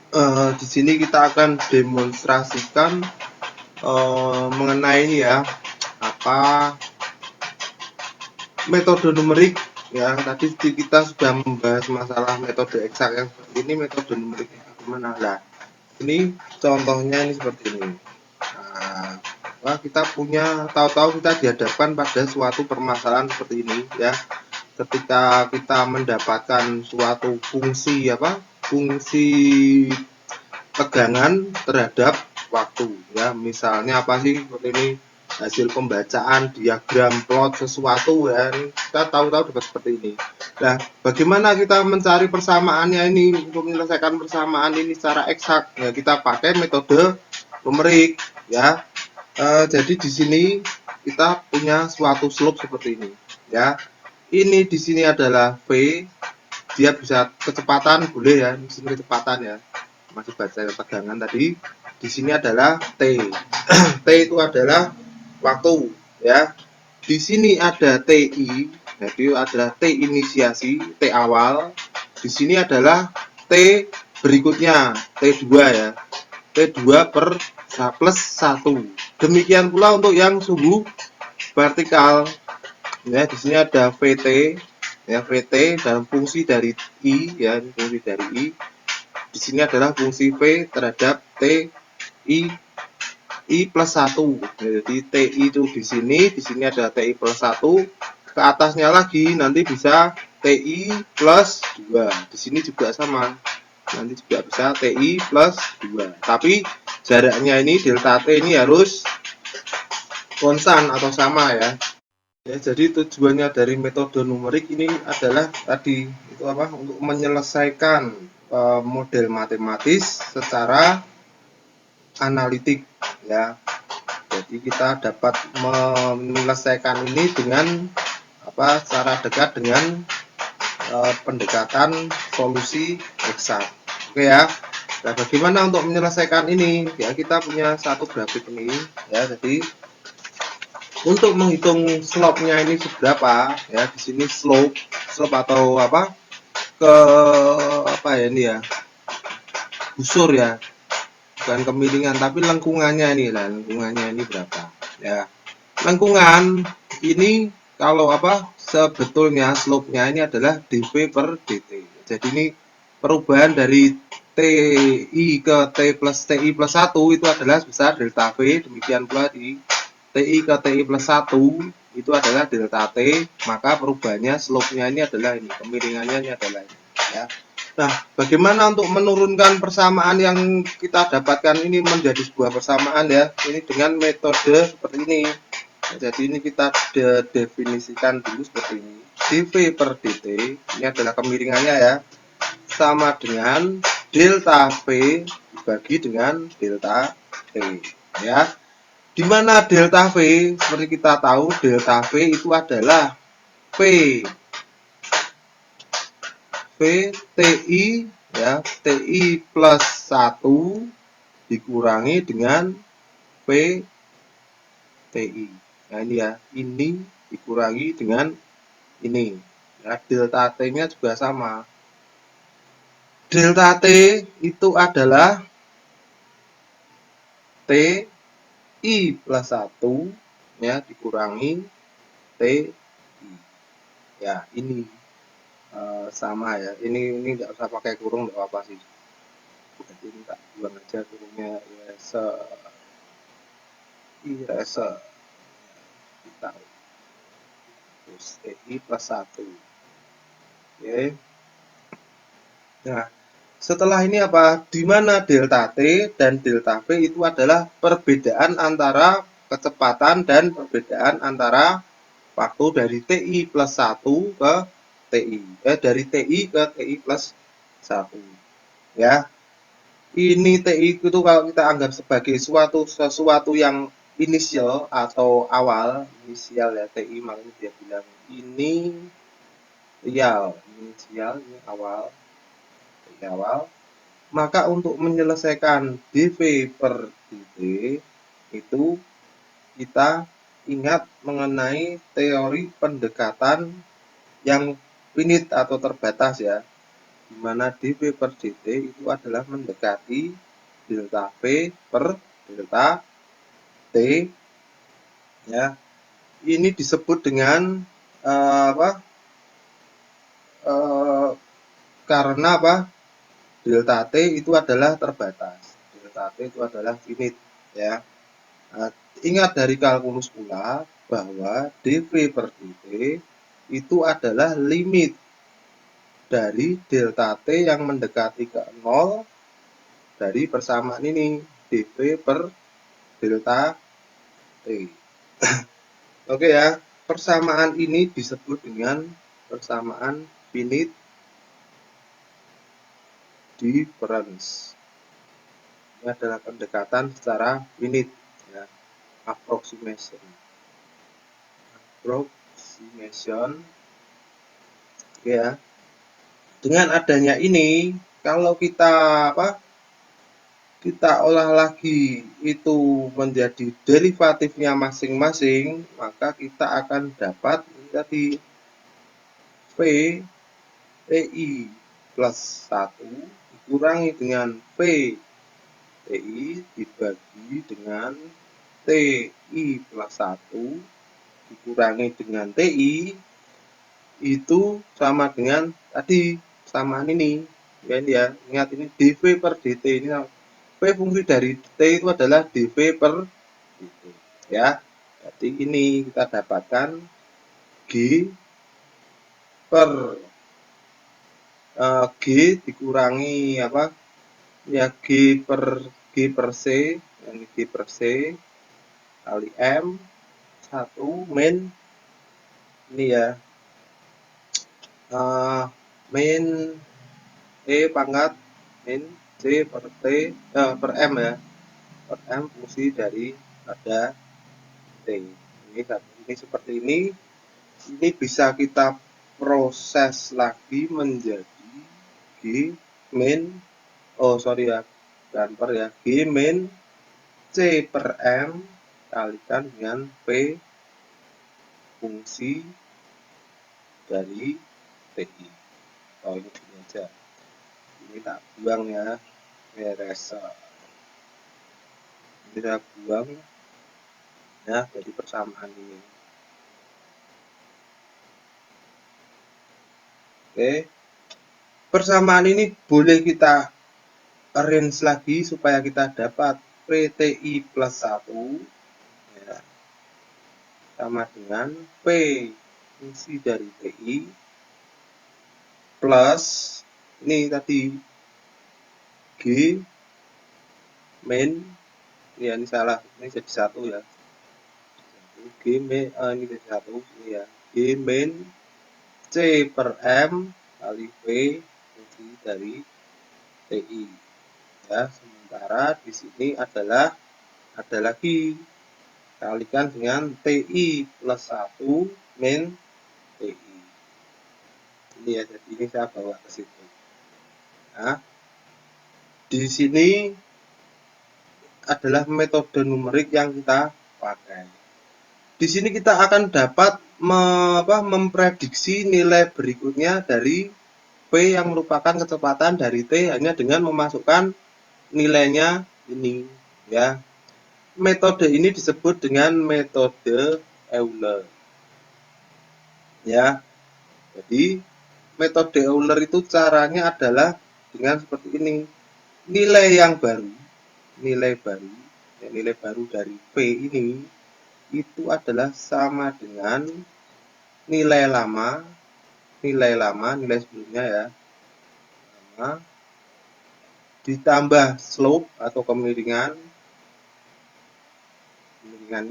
Speaker 1: di sini kita akan demonstrasikan mengenai ini ya, metode numerik ya. Tadi kita sudah membahas masalah metode eksak yang seperti ini, metode numerik gimana. Nah, ini contohnya ini seperti ini. Nah, kita punya tahu-tahu kita dihadapkan pada suatu permasalahan seperti ini ya. Ketika kita mendapatkan suatu fungsi tegangan terhadap waktu ya, misalnya apa sih seperti ini, hasil pembacaan diagram plot sesuatu ya, kita tahu-tahu dapat seperti ini. Nah, bagaimana kita mencari persamaannya ini untuk menyelesaikan persamaan ini secara eksak ya, kita pakai metode numerik ya. Jadi di sini kita punya suatu slope seperti ini ya. Ini di sini adalah V, dia bisa kecepatan boleh ya, di sini kecepatan ya, masih baca tegangan tadi. Di sini adalah T. T itu adalah waktu ya. Di sini ada TI, jadi adalah T inisiasi, T awal. Di sini adalah T berikutnya, T2 ya. T2 per plus 1. Demikian pula untuk yang suhu vertikal. Ya, di sini ada VT, ya VT dalam fungsi dari I, ya fungsi dari I. Di sini adalah fungsi V terhadap I plus 1. Jadi TI itu di sini ada TI plus 1. Ke atasnya lagi nanti bisa TI plus 2. Di sini juga sama. Nanti juga bisa TI plus 2. Tapi jaraknya ini delta T ini harus konstan atau sama ya. Ya, jadi tujuannya dari metode numerik ini adalah tadi itu apa? Untuk menyelesaikan model matematis secara analitik ya. Jadi kita dapat menyelesaikan ini dengan apa? Secara dekat dengan pendekatan solusi eksak. Oke ya. Nah, bagaimana untuk menyelesaikan ini? Ya, kita punya satu grafik ini ya. Jadi untuk menghitung slope-nya ini seberapa ya, di sini slope atau apa ke apa ya ini ya, busur ya, bukan kemiringan tapi lengkungannya ini lah, lengkungannya ini berapa ya. Lengkungan ini kalau apa sebetulnya slope-nya ini adalah dV per dt. Jadi ini perubahan dari TI ke TI plus 1 itu adalah sebesar delta V. Demikian pula di TI ke TI plus 1 itu adalah delta T, maka perubahannya slope-nya ini adalah ini, kemiringannya ini adalah ini ya. Nah, bagaimana untuk menurunkan persamaan yang kita dapatkan ini menjadi sebuah persamaan ya? Ini dengan metode seperti ini. Nah, jadi ini kita definisikan dulu seperti ini. dV per dt ini adalah kemiringannya ya, sama dengan delta V dibagi dengan delta T ya. Di mana delta V, seperti kita tahu delta V itu adalah V TI ya, TI plus 1 dikurangi dengan V TI. Nah ini ya, ini dikurangi dengan ini. Ya, delta T-nya juga sama. Delta T itu adalah T I plus 1 ya dikurangi T I. Ya, ini sama ya. Ini nggak usah pakai kurung, nggak apa-apa sih. Jadi ini tak buang aja kurungnya ya kita terus T I plus 1. Oke. Nah, setelah ini apa? Di mana delta T dan delta V itu adalah perbedaan antara kecepatan dan perbedaan antara waktu dari TI plus 1 ke TI. Dari TI ke TI plus 1. Ya. Ini TI itu kalau kita anggap sebagai sesuatu yang inisial atau awal, inisial ya TI, makanya dia bilang ini inisial, ini awal, TI awal. Maka untuk menyelesaikan dV per dt itu kita ingat mengenai teori pendekatan yang finite atau terbatas ya, di mana dV per dt itu adalah mendekati delta V per delta T ya. Ini disebut dengan karena apa? Delta T itu adalah terbatas. Delta T itu adalah finite ya. Nah, ingat dari kalkulus pula bahwa dV per dt itu adalah limit dari delta T yang mendekati ke 0 dari persamaan ini dV per delta T. Oke ya, persamaan ini disebut dengan persamaan finite difference. Ini adalah pendekatan secara finite ya, approximation. Oke ya. Dengan adanya ini, kalau kita kita olah lagi itu menjadi derivatifnya masing-masing, maka kita akan dapat menjadi V TI plus 1 dikurangi dengan V TI dibagi dengan TI plus 1 dikurangi dengan TI itu sama dengan tadi samaan ini ya, ingat ini dV per dt ini P fungsi dari T itu adalah dV per dt ya. Jadi ini kita dapatkan G per G dikurangi apa ya, G per C, ini G per C kali M 1 min ini ya, min E pangkat min C per T per M ya, per M fungsi dari pada T. Ini seperti ini bisa kita proses lagi menjadi G min G min C per M kalikan dengan P fungsi dari TI. Ini gini aja, ini tak buang ya, beres. Ini saya buang ya, jadi persamaan ini. Oke, persamaan ini boleh kita arrange lagi supaya kita dapat PTI plus 1 ya, sama dengan P fungsi dari TI plus ini tadi G min ya, ini salah, ini jadi 1 ya, G min ini jadi 1 ini ya, G min C per M kali P fungsi dari TI ya. Sementara di sini ada lagi kalikan dengan TI plus 1 min TI ini ya, jadi ini saya bawa ke situ. Nah, di sini adalah metode numerik yang kita pakai. Di sini kita akan dapat memprediksi nilai berikutnya dari P yang merupakan kecepatan dari T hanya dengan memasukkan nilainya ini ya. Metode ini disebut dengan metode Euler ya. Jadi metode Euler itu caranya adalah dengan seperti ini. Nilai baru dari P ini itu adalah sama dengan nilai sebelumnya ya, ditambah slope atau kemiringan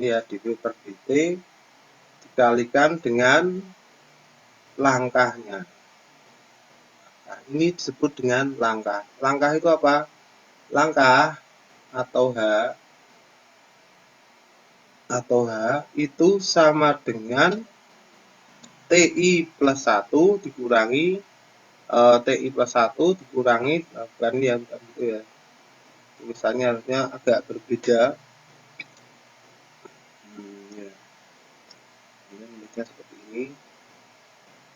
Speaker 1: ya, dV per dt dikalikan dengan langkahnya. Nah, ini disebut dengan langkah. Langkah itu apa? Langkah atau H itu sama dengan TI plus 1 dikurangi TI plus 1 dikurangi bukan ya, gitu ya. Tulisannya harusnya agak berbeda. Ya. Ini nulisnya seperti ini.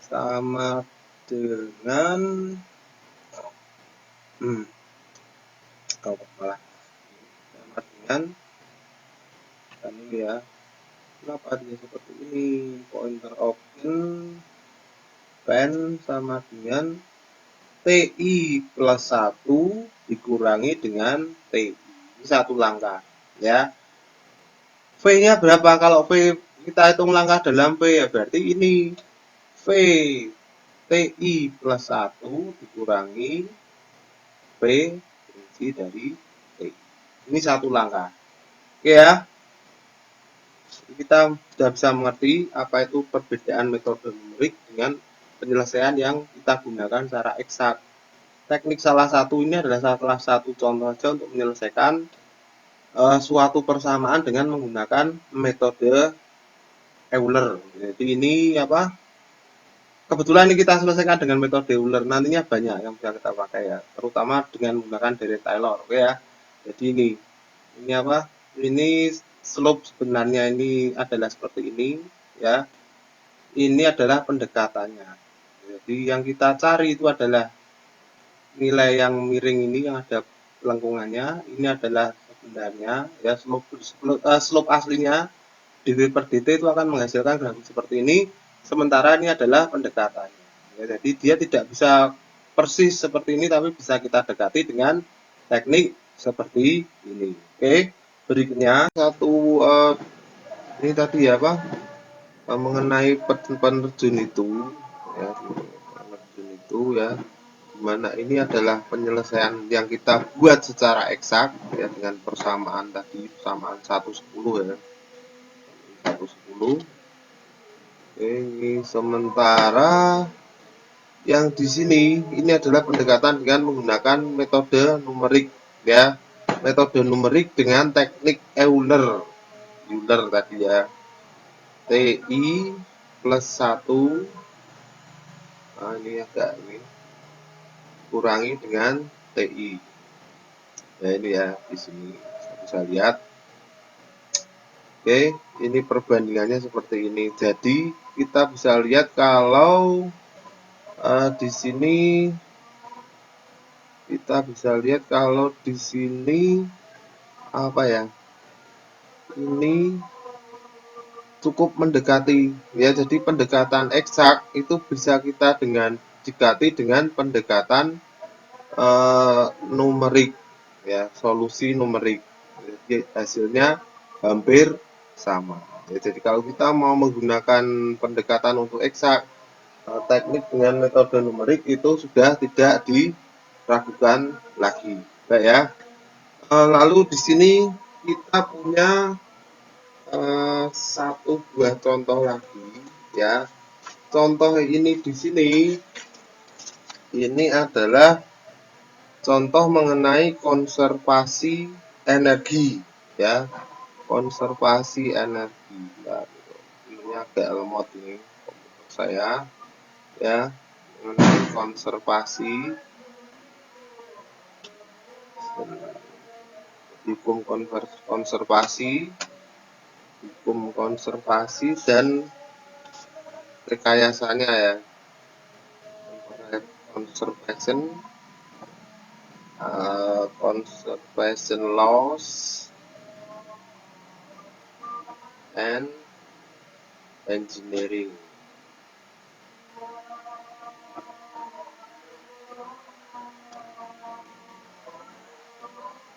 Speaker 1: Sama dengan sama dengan ini ya. Kenapa dia seperti ini? Pointer open pen sama dengan TI plus 1 dikurangi dengan TI. Ini satu langkah ya. V-nya berapa? Kalau V kita hitung langkah dalam P ya, berarti ini V TI plus 1 dikurangi P fungsi dari TI. Ini satu langkah. Oke ya. Kita sudah bisa mengerti apa itu perbedaan metode numerik dengan penyelesaian yang kita gunakan secara eksak. Teknik salah satu ini adalah salah satu contoh saja untuk menyelesaikan suatu persamaan dengan menggunakan metode Euler. Jadi ini kebetulan ini kita selesaikan dengan metode Euler. Nantinya banyak yang bisa kita pakai ya, terutama dengan menggunakan Dirac-Taylor. Oke ya. Jadi ini Ini slope sebenarnya ini adalah seperti ini ya. Ini adalah pendekatannya. Jadi yang kita cari itu adalah nilai yang miring ini yang ada lengkungannya, ini adalah sebenarnya ya slope aslinya dv per dt itu akan menghasilkan grafik seperti ini, sementara ini adalah pendekatannya ya, jadi dia tidak bisa persis seperti ini, tapi bisa kita dekati dengan teknik seperti ini. Oke, berikutnya satu ini tadi ya apa mengenai penerjun itu ya, penerjun itu ya, dimana ini adalah penyelesaian yang kita buat secara eksak ya, dengan persamaan tadi, persamaan 1/10 ya, 1/10. Ini sementara yang di sini ini adalah pendekatan dengan menggunakan metode numerik ya, metode numerik dengan teknik Euler tadi ya, TI plus 1, nah ini agak ini kurangi dengan TI. Nah ini ya, di sini bisa lihat. Oke, ini perbandingannya seperti ini. Jadi kita bisa lihat kalau di sini kita bisa lihat kalau di sini apa ya? Ini cukup mendekati ya. Jadi pendekatan eksak itu bisa kita dekati dengan pendekatan numerik ya, solusi numerik. Jadi hasilnya hampir sama. Ya, jadi kalau kita mau menggunakan pendekatan untuk eksak, teknik dengan metode numerik itu sudah tidak diragukan lagi. Baik ya. Lalu di sini kita punya satu buah contoh lagi ya. Contoh ini di sini ini adalah contoh mengenai konservasi energi ya, konservasi energi. Nah, ini agak lemot ini komputer saya ya, mengenai konservasi hukum konservasi dan rekayasanya ya, conservation laws and engineering.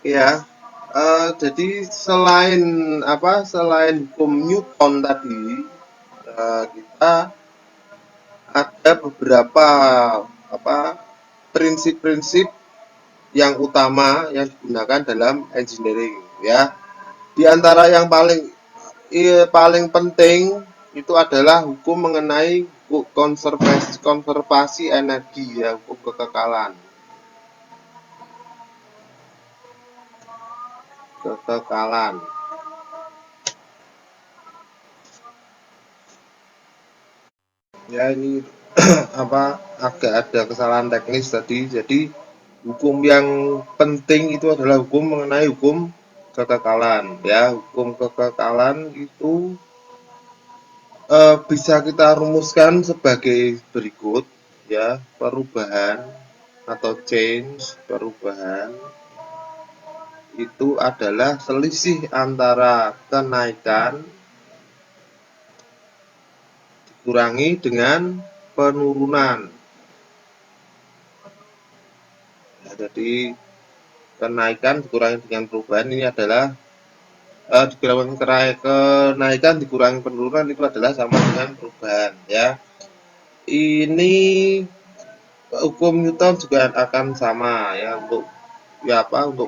Speaker 1: Ya, jadi selain hukum Newton tadi, kita ada beberapa prinsip-prinsip yang utama yang digunakan dalam engineering ya. Di antara yang paling penting itu adalah hukum mengenai konservasi energi ya, hukum kekekalan. Ya ini agak ada kesalahan teknis tadi. Jadi hukum yang penting itu adalah hukum mengenai hukum kekekalan ya. Hukum kekekalan itu bisa kita rumuskan sebagai berikut ya. Perubahan atau perubahan itu adalah selisih antara kenaikan dikurangi dengan penurunan. Ya, jadi kenaikan dikurangi dengan perubahan ini adalah kenaikan dikurangi penurunan itu adalah sama dengan perubahan ya. Ini hukum Newton juga akan sama ya, untuk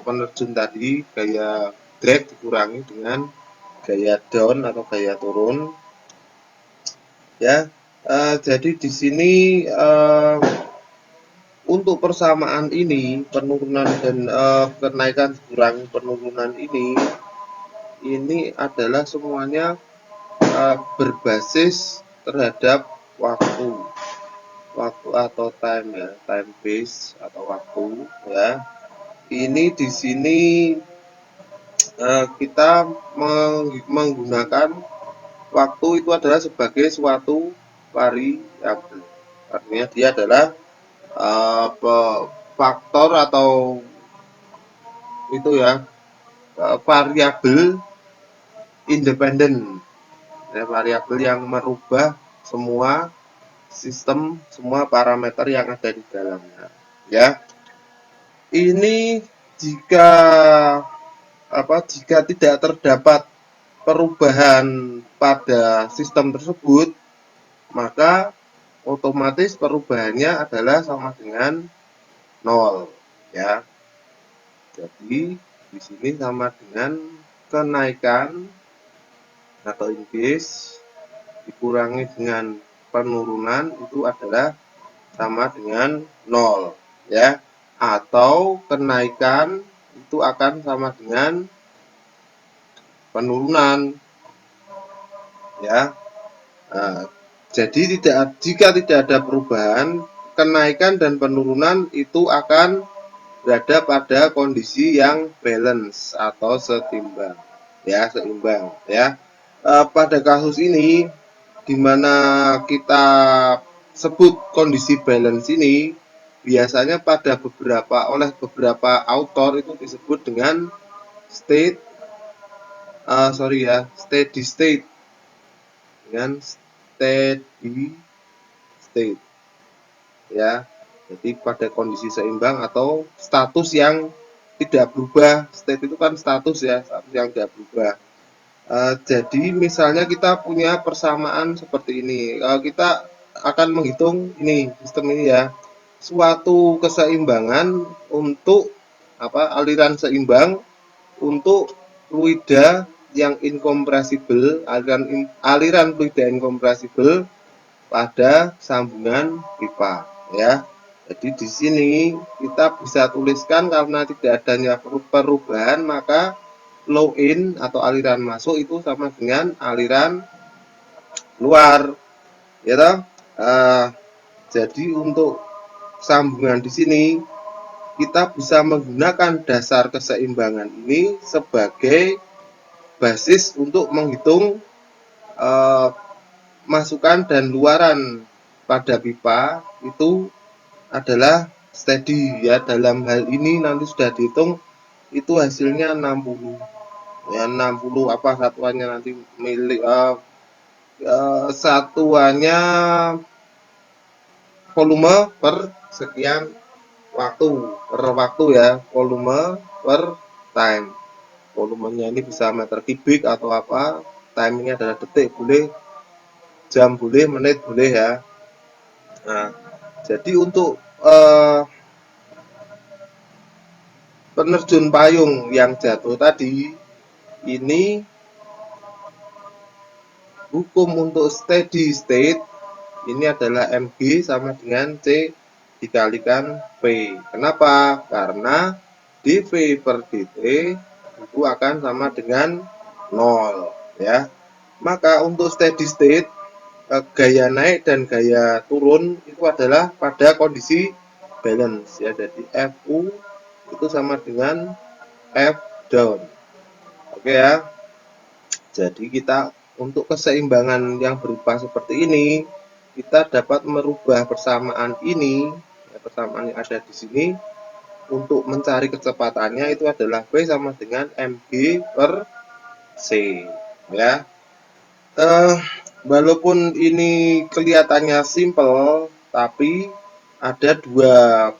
Speaker 1: penerjun tadi gaya drag dikurangi dengan gaya down atau gaya turun ya. Jadi di sini untuk persamaan ini, penurunan dan kenaikan dikurangi penurunan ini adalah semuanya berbasis terhadap waktu atau time ya, time base atau waktu ya. Ini di sini kita menggunakan waktu itu adalah sebagai suatu variabel. Artinya dia adalah faktor atau itu ya, variabel independen, ya, variabel yang merubah semua sistem, semua parameter yang ada di dalamnya, ya. Ini jika jika tidak terdapat perubahan pada sistem tersebut, maka otomatis perubahannya adalah sama dengan 0, ya. Jadi di sini sama dengan kenaikan atau increase dikurangi dengan penurunan itu adalah sama dengan 0, ya. Atau kenaikan itu akan sama dengan penurunan, ya. Nah, jadi jika tidak ada perubahan, kenaikan dan penurunan itu akan berada pada kondisi yang balance atau setimbang, ya, seimbang, ya. Pada kasus ini di mana kita sebut kondisi balance ini biasanya oleh beberapa author itu disebut dengan steady state, dengan steady state, ya. Jadi pada kondisi seimbang atau status yang tidak berubah. State itu kan status, ya, status yang tidak berubah. Jadi misalnya kita punya persamaan seperti ini, kita akan menghitung ini, sistem ini, ya, suatu keseimbangan untuk aliran seimbang untuk fluida yang incompressible, aliran fluida incompressible pada sambungan pipa, ya. Jadi di sini kita bisa tuliskan karena tidak adanya perubahan, maka flow in atau aliran masuk itu sama dengan aliran keluar, ya toh. Jadi untuk sambungan di sini kita bisa menggunakan dasar keseimbangan ini sebagai basis untuk menghitung masukan dan luaran pada pipa itu adalah steady, ya. Dalam hal ini nanti sudah dihitung itu hasilnya 60, ya, 60 satuannya nanti milik satuannya volume per sekian waktu, ya, volume per time. Volumenya ini bisa meter kubik atau apa, timingnya adalah detik boleh, jam boleh, menit boleh, ya. Nah, jadi untuk penerjun payung yang jatuh tadi ini, hukum untuk steady state ini adalah Mg sama dengan C dikalikan P. Kenapa? Karena dV per dt itu akan sama dengan 0, ya. Maka untuk steady state, gaya naik dan gaya turun itu adalah pada kondisi balance, ya. Jadi Fu itu sama dengan F down. Oke, ya. Jadi kita untuk keseimbangan yang berupa seperti ini, kita dapat merubah persamaan ini, ya, persamaan yang ada di sini, untuk mencari kecepatannya itu adalah V sama dengan Mg per C, ya. Walaupun ini kelihatannya simple, tapi ada dua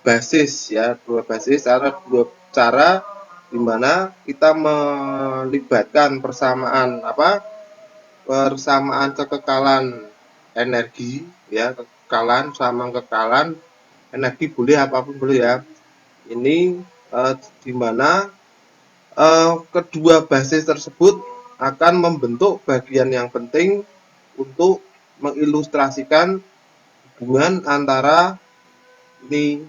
Speaker 1: basis, ya, ada dua cara di mana kita melibatkan persamaan kekekalan energi, ya, kekekalan energi boleh, apapun boleh, ya. Ini di mana kedua basis tersebut akan membentuk bagian yang penting untuk mengilustrasikan hubungan antara ini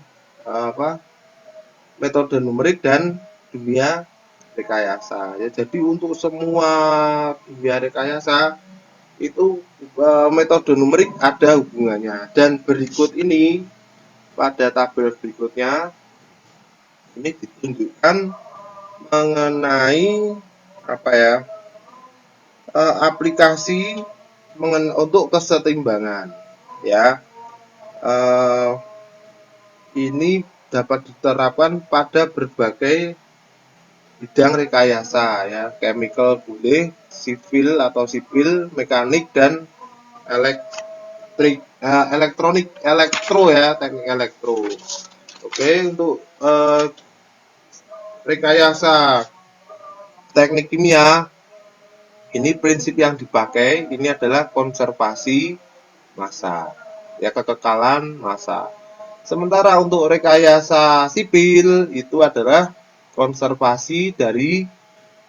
Speaker 1: metode numerik dan dunia rekayasa, ya. Jadi untuk semua dunia rekayasa itu metode numerik ada hubungannya, dan berikut ini pada tabel berikutnya ini ditunjukkan mengenai aplikasi untuk kesetimbangan, ya. Ini dapat diterapkan pada berbagai bidang rekayasa ya, chemical boleh, sipil atau sipil, mekanik dan elektronik, elektro ya, teknik elektro. Oke, untuk rekayasa teknik kimia, ini prinsip yang dipakai ini adalah konservasi massa, ya, kekekalan massa. Sementara untuk rekayasa sipil itu adalah konservasi dari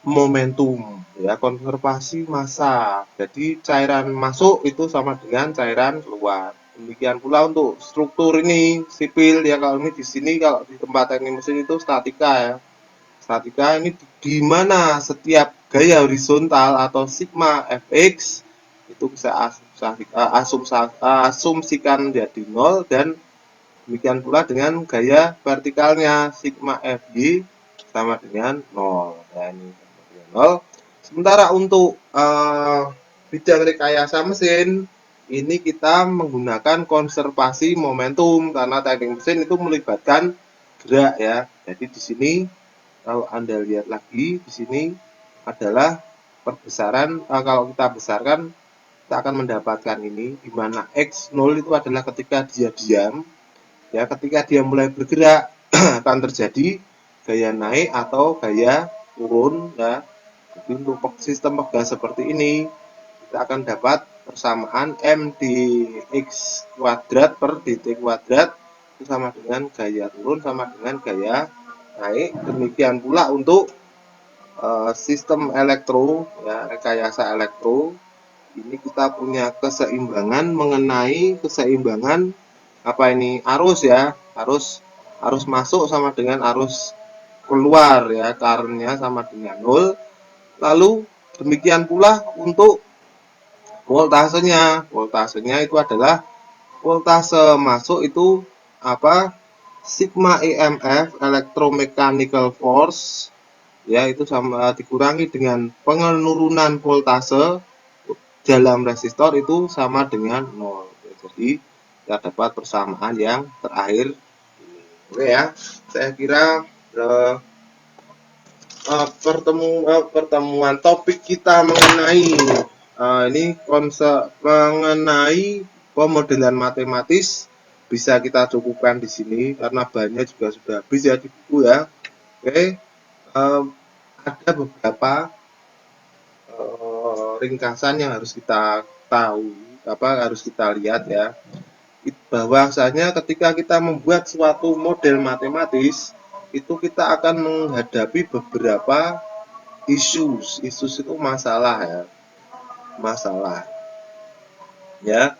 Speaker 1: momentum, ya, konservasi massa. Jadi cairan masuk itu sama dengan cairan keluar. Demikian pula untuk struktur ini sipil ya, kalau ini di sini, kalau di tempat teknik mesin itu statika ya. Statika ini di mana setiap gaya horizontal atau sigma fx itu bisa asumsikan jadi nol, dan demikian pula dengan gaya vertikalnya sigma fy sama dengan nol. Nah, ini sama dengan nol. Sementara untuk bidang rekayasa mesin ini kita menggunakan konservasi momentum karena teknik mesin itu melibatkan gerak ya. Jadi di sini kalau Anda lihat lagi di sini adalah perbesaran, kalau kita besarkan kita akan mendapatkan ini di mana x0 itu adalah ketika dia diam ya, ketika dia mulai bergerak akan terjadi gaya naik atau gaya turun ya. Jadi untuk sistem pegas seperti ini kita akan dapat persamaan m dx kuadrat per dt kuadrat itu sama dengan gaya turun sama dengan gaya naik. Demikian pula untuk sistem elektro ya, rekayasa elektro ini kita punya keseimbangan mengenai keseimbangan apa ini, arus ya, arus masuk sama dengan arus keluar ya, current-nya sama dengan 0. Lalu demikian pula untuk voltasenya itu adalah voltase masuk itu apa, sigma EMF electromechanical force ya, itu sama dikurangi dengan penurunan voltase dalam resistor itu sama dengan 0. Jadi kita dapat persamaan yang terakhir. Oke ya, saya kira pertemuan topik kita mengenai ini konsep mengenai pemodelan matematis bisa kita cukupkan di sini karena bahannya juga sudah habis ya di buku ya. Oke, ada beberapa ringkasan yang harus kita tahu, harus kita lihat ya, bahwasanya ketika kita membuat suatu model matematis itu kita akan menghadapi beberapa isu itu masalah ya,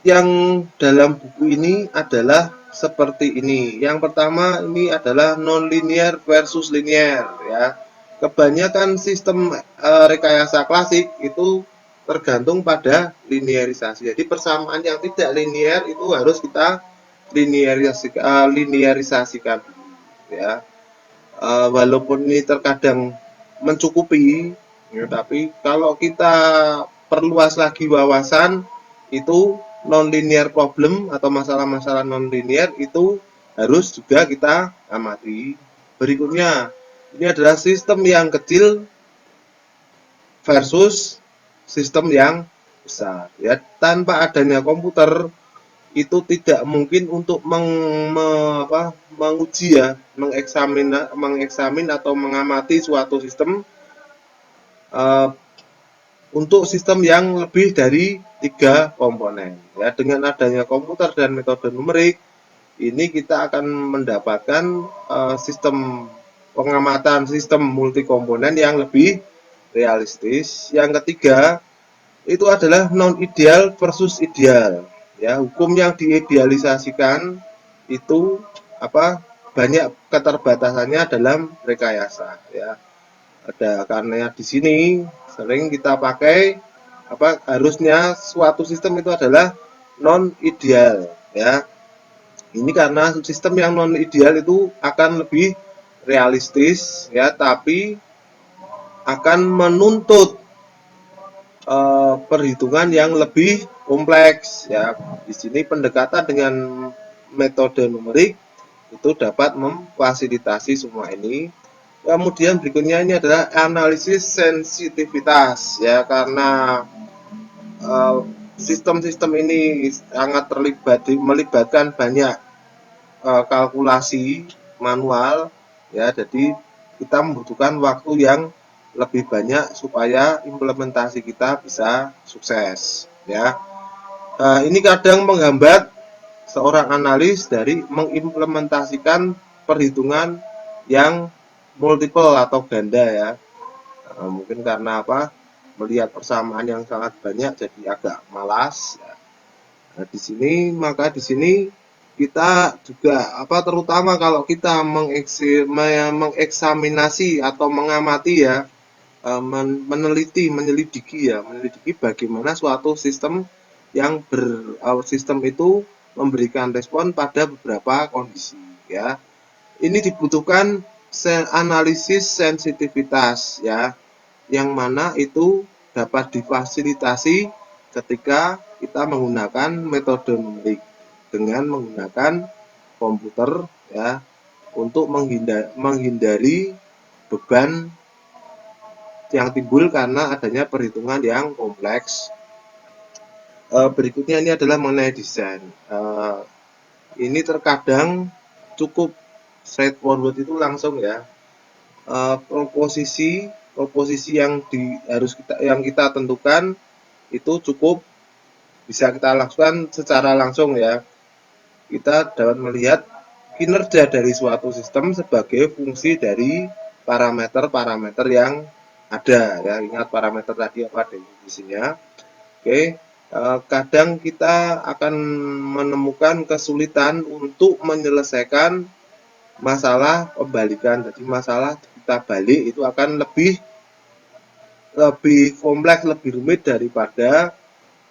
Speaker 1: yang dalam buku ini adalah seperti ini. Yang pertama ini adalah nonlinear versus linear ya. Kebanyakan sistem rekayasa klasik itu tergantung pada linearisasi. Jadi persamaan yang tidak linear itu harus kita linearisasikan ya. Walaupun ini terkadang mencukupi ya, tapi kalau kita perluas lagi wawasan itu nonlinear problem atau masalah-masalah nonlinear itu harus juga kita amati. Berikutnya ini adalah sistem yang kecil versus sistem yang besar ya. Tanpa adanya komputer itu tidak mungkin untuk menguji ya, mengeksamin atau mengamati suatu sistem untuk sistem yang lebih dari 3 komponen ya. Dengan adanya komputer dan metode numerik ini kita akan mendapatkan sistem pengamatan sistem multikomponen yang lebih realistis. Yang ketiga itu adalah non ideal versus ideal ya. Hukum yang diidealisasikan itu banyak keterbatasannya dalam rekayasa ya. Ada karena di sini sering kita pakai harusnya suatu sistem itu adalah non ideal ya. Ini karena sistem yang non ideal itu akan lebih realistis ya, tapi akan menuntut perhitungan yang lebih kompleks ya. Di sini pendekatan dengan metode numerik itu dapat memfasilitasi semua ini. Kemudian berikutnya ini adalah analisis sensitivitas ya, karena eh, sistem-sistem ini sangat melibatkan banyak kalkulasi manual ya, jadi kita membutuhkan waktu yang lebih banyak supaya implementasi kita bisa sukses ya. Ini kadang menghambat seorang analis dari mengimplementasikan perhitungan yang multiple atau ganda ya. Mungkin karena apa, melihat persamaan yang sangat banyak jadi agak malas ya. Nah, di sini kita juga apa, terutama kalau kita mengeksaminasi atau mengamati ya, menyelidiki bagaimana suatu sistem sistem itu memberikan respon pada beberapa kondisi ya. Ini dibutuhkan analisis sensitivitas ya, yang mana itu dapat difasilitasi ketika kita menggunakan metode numerik dengan menggunakan komputer ya, untuk menghindari beban yang timbul karena adanya perhitungan yang kompleks. Berikutnya ini adalah mengenai desain. Ini terkadang cukup straightforward, itu langsung ya. Proposisi yang kita tentukan itu cukup bisa kita lakukan secara langsung ya. Kita dapat melihat kinerja dari suatu sistem sebagai fungsi dari parameter-parameter yang ada ya. Ingat parameter tadi apa definisinya. Oke, kadang kita akan menemukan kesulitan untuk menyelesaikan masalah pembalikan. Jadi masalah kita balik itu akan lebih kompleks, lebih rumit daripada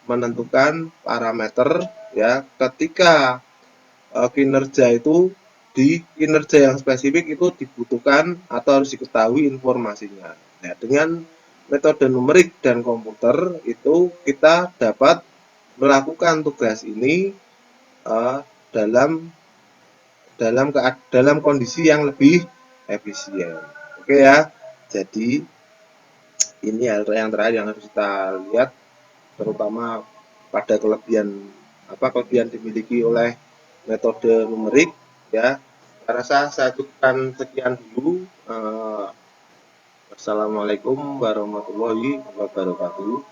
Speaker 1: menentukan parameter ya, ketika kinerja itu di kinerja yang spesifik itu dibutuhkan atau harus diketahui informasinya. Nah, dengan metode numerik dan komputer itu kita dapat melakukan tugas ini uh, dalam dalam kondisi yang lebih efisien. Oke ya. Jadi ini hal yang terakhir yang harus kita lihat, terutama pada kelebihan dimiliki oleh metode numerik ya. Saya rasa saya cukupkan sekian dulu. Wassalamualaikum warahmatullahi wabarakatuh.